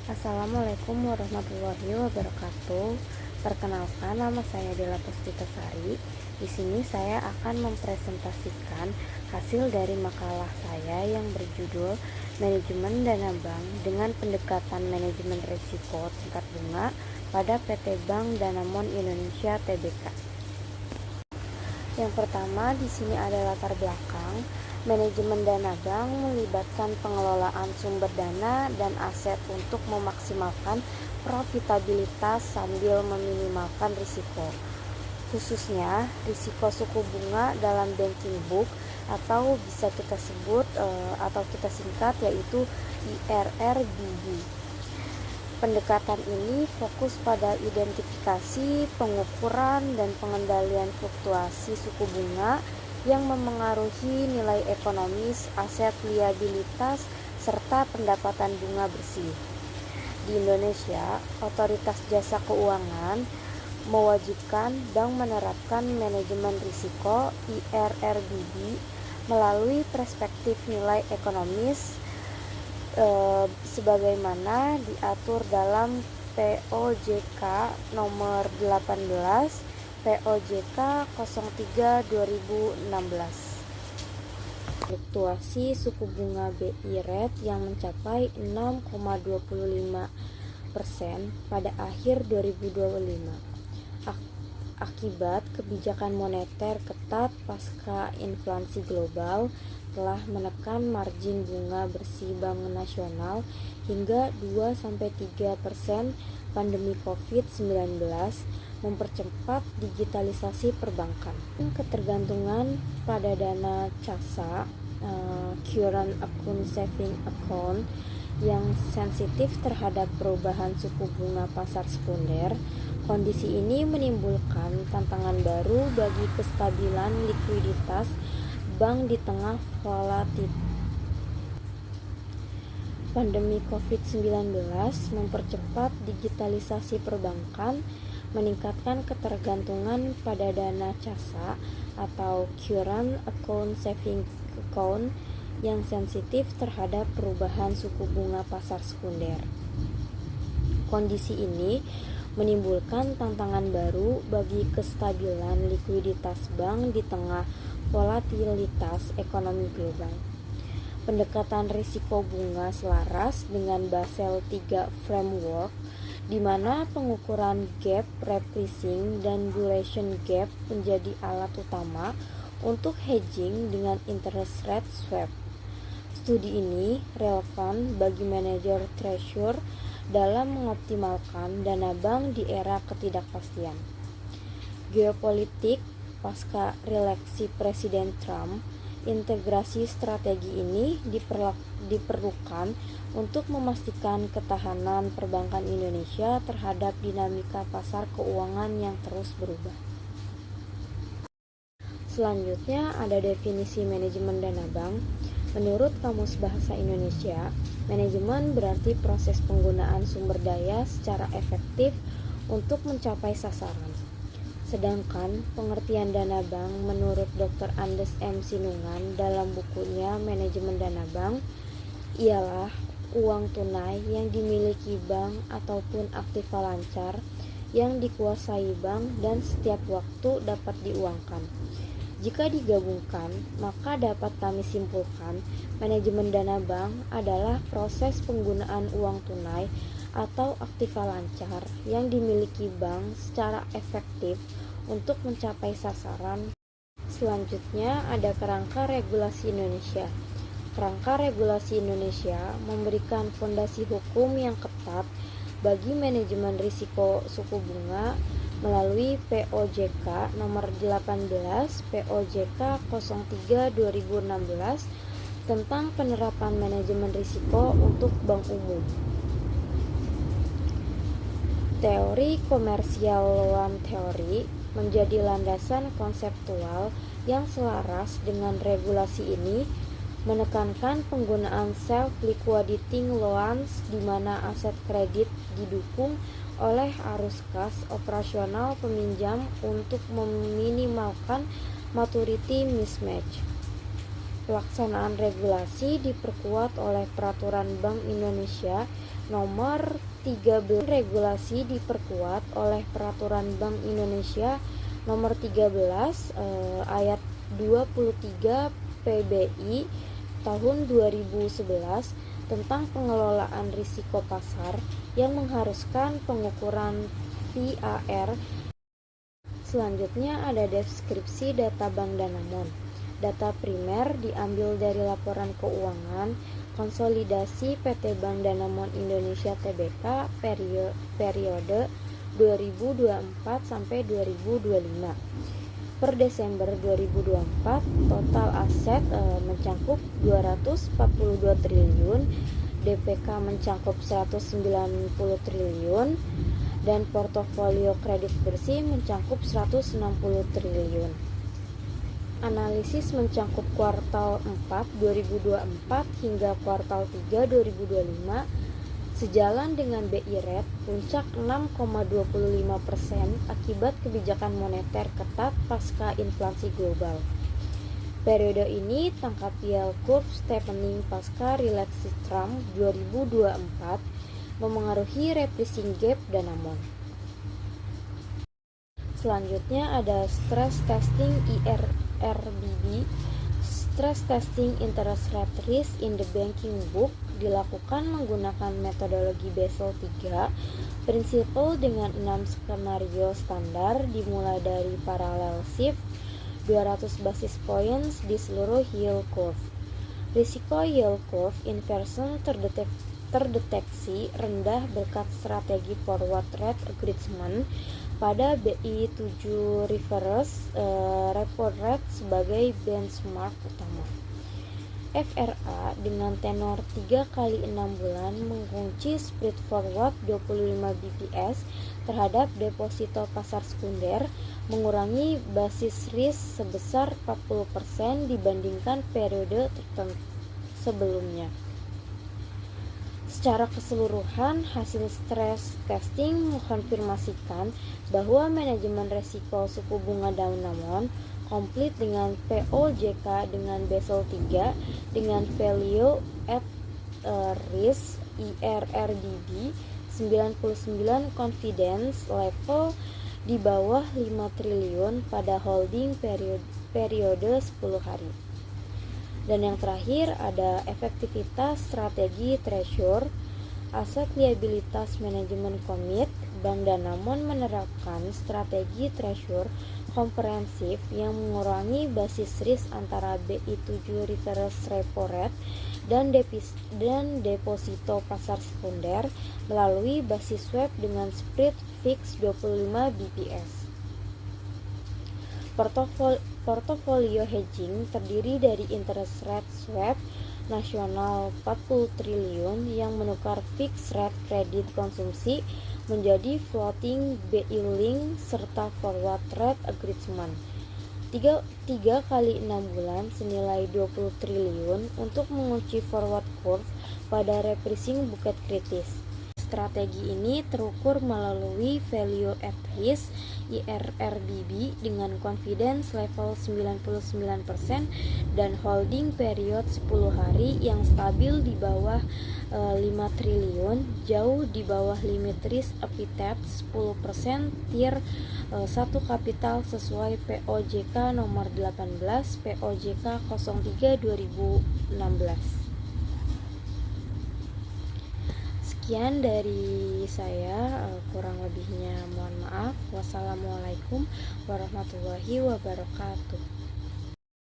Assalamualaikum warahmatullahi wabarakatuh. Perkenalkan, nama saya Dela Puspitasari. Di sini saya akan mempresentasikan hasil dari makalah saya yang berjudul Manajemen Dana Bank dengan Pendekatan Manajemen Risiko Tingkat Bunga pada PT Bank Danamon Indonesia Tbk. Yang pertama, di sini ada latar belakang. Manajemen dana bank melibatkan pengelolaan sumber dana dan aset untuk memaksimalkan profitabilitas sambil meminimalkan risiko, khususnya risiko suku bunga dalam banking book atau bisa kita sebut atau kita singkat yaitu IRRBB. Pendekatan ini fokus pada identifikasi, pengukuran, dan pengendalian fluktuasi suku bunga yang memengaruhi nilai ekonomis, aset liabilitas, serta pendapatan bunga bersih. Di Indonesia, Otoritas Jasa Keuangan mewajibkan bank menerapkan manajemen risiko IRRBB melalui perspektif nilai ekonomis sebagaimana diatur dalam POJK nomor 18 POJK 03/2016. Fluktuasi suku bunga BI rate yang mencapai 6,25% pada akhir 2025 akibat kebijakan moneter ketat pasca inflasi global telah menekan margin bunga bersih Bank Nasional hingga 2-3%. Pandemi COVID-19 mempercepat digitalisasi perbankan. Ketergantungan pada dana CASA, current account saving account, yang sensitif terhadap perubahan suku bunga pasar sekunder. Kondisi ini menimbulkan tantangan baru bagi kestabilan likuiditas bank di tengah volatilitas. Pandemi COVID-19 mempercepat digitalisasi perbankan, meningkatkan ketergantungan pada dana CASA atau current account saving account yang sensitif terhadap perubahan suku bunga pasar sekunder. Kondisi ini menimbulkan tantangan baru bagi kestabilan likuiditas bank di tengah volatilitas ekonomi global. Pendekatan risiko bunga selaras dengan Basel III Framework, di mana pengukuran gap repricing dan duration gap menjadi alat utama untuk hedging dengan interest rate swap. Studi ini relevan bagi manajer treasury dalam mengoptimalkan dana bank di era ketidakpastian. Geopolitik pasca reeleksi Presiden Trump. Integrasi strategi ini diperlukan untuk memastikan ketahanan perbankan Indonesia terhadap dinamika pasar keuangan yang terus berubah. Selanjutnya ada definisi manajemen dana bank. Menurut Kamus Bahasa Indonesia, manajemen berarti proses penggunaan sumber daya secara efektif untuk mencapai sasaran. Sedangkan pengertian dana bank menurut Dr. Andes M. Sinungan dalam bukunya Manajemen Dana Bank ialah uang tunai yang dimiliki bank ataupun aktiva lancar yang dikuasai bank dan setiap waktu dapat diuangkan. Jika digabungkan, maka dapat kami simpulkan manajemen dana bank adalah proses penggunaan uang tunai atau aktiva lancar yang dimiliki bank secara efektif untuk mencapai sasaran. Selanjutnya ada kerangka regulasi Indonesia. Kerangka regulasi Indonesia memberikan fondasi hukum yang ketat bagi manajemen risiko suku bunga melalui POJK nomor 18 POJK 03/2016 tentang penerapan manajemen risiko untuk bank umum. Teori komersial loan theory menjadi landasan konseptual yang selaras dengan regulasi ini, menekankan penggunaan self-liquidating loans di mana aset kredit didukung oleh arus kas operasional peminjam untuk meminimalkan maturity mismatch. Pelaksanaan regulasi diperkuat oleh Peraturan Bank Indonesia Nomor 13, regulasi diperkuat oleh Peraturan Bank Indonesia Nomor 13 ayat 23 PBI tahun 2011 tentang pengelolaan risiko pasar yang mengharuskan pengukuran VAR. Selanjutnya ada deskripsi data Bank Danamon. Data primer diambil dari laporan keuangan konsolidasi PT Bank Danamon Indonesia Tbk periode 2024 sampai 2025. Per Desember 2024, total aset mencakup 242 triliun, DPK mencakup 190 triliun, dan portofolio kredit bersih mencakup 160 triliun. Analisis mencakup kuartal 4 2024 hingga kuartal 3 2025. Sejalan dengan BI Rate puncak 6,25% akibat kebijakan moneter ketat pasca inflasi global. Periode ini tangkap yield curve steepening pasca relaksasi Trump 2024 memengaruhi repricing gap Danamon. Selanjutnya ada stress testing IRRBB. Stress testing interest rate risk in the banking book dilakukan menggunakan metodologi Basel III, prinsipal dengan 6 skenario standar dimulai dari parallel shift 200 basis points di seluruh yield curve. Risiko yield curve inversion terdeteksi rendah berkat strategi forward rate agreement pada BI 7 reverse repo rate sebagai benchmark utama. FRA dengan tenor 3 kali 6 bulan mengunci spread forward 25 bps terhadap deposito pasar sekunder, mengurangi basis risk sebesar 40% dibandingkan periode tertentu sebelumnya. Secara keseluruhan, hasil stress testing mengkonfirmasikan bahwa manajemen resiko suku bunga Danamon komplit dengan POJK dengan Basel III dengan value at risk IRRBB 99 confidence level di bawah 5 triliun pada holding periode 10 hari. Dan yang terakhir ada efektivitas strategi treasure, aset liabilitas manajemen komit. Bank Danamon menerapkan strategi treasure komprehensif yang mengurangi basis risk antara BI 7 reverse repo rate dan deposito pasar sekunder melalui basis swap dengan spread fix 25 bps. Portofolio hedging terdiri dari interest rate swap nasional 40 triliun yang menukar fixed rate kredit konsumsi menjadi floating BI link serta forward rate agreement 3 kali 6 bulan senilai 20 triliun untuk mengunci forward curve pada repricing buket kritis. Strategi ini terukur melalui value at risk IRRBB dengan confidence level 99% dan holding period 10 hari yang stabil di bawah 5 triliun, jauh di bawah limit risk appetite 10% tier 1 kapital sesuai POJK nomor 18 POJK 03 2016. Sekian dari saya, kurang lebihnya mohon maaf. Wassalamualaikum warahmatullahi wabarakatuh.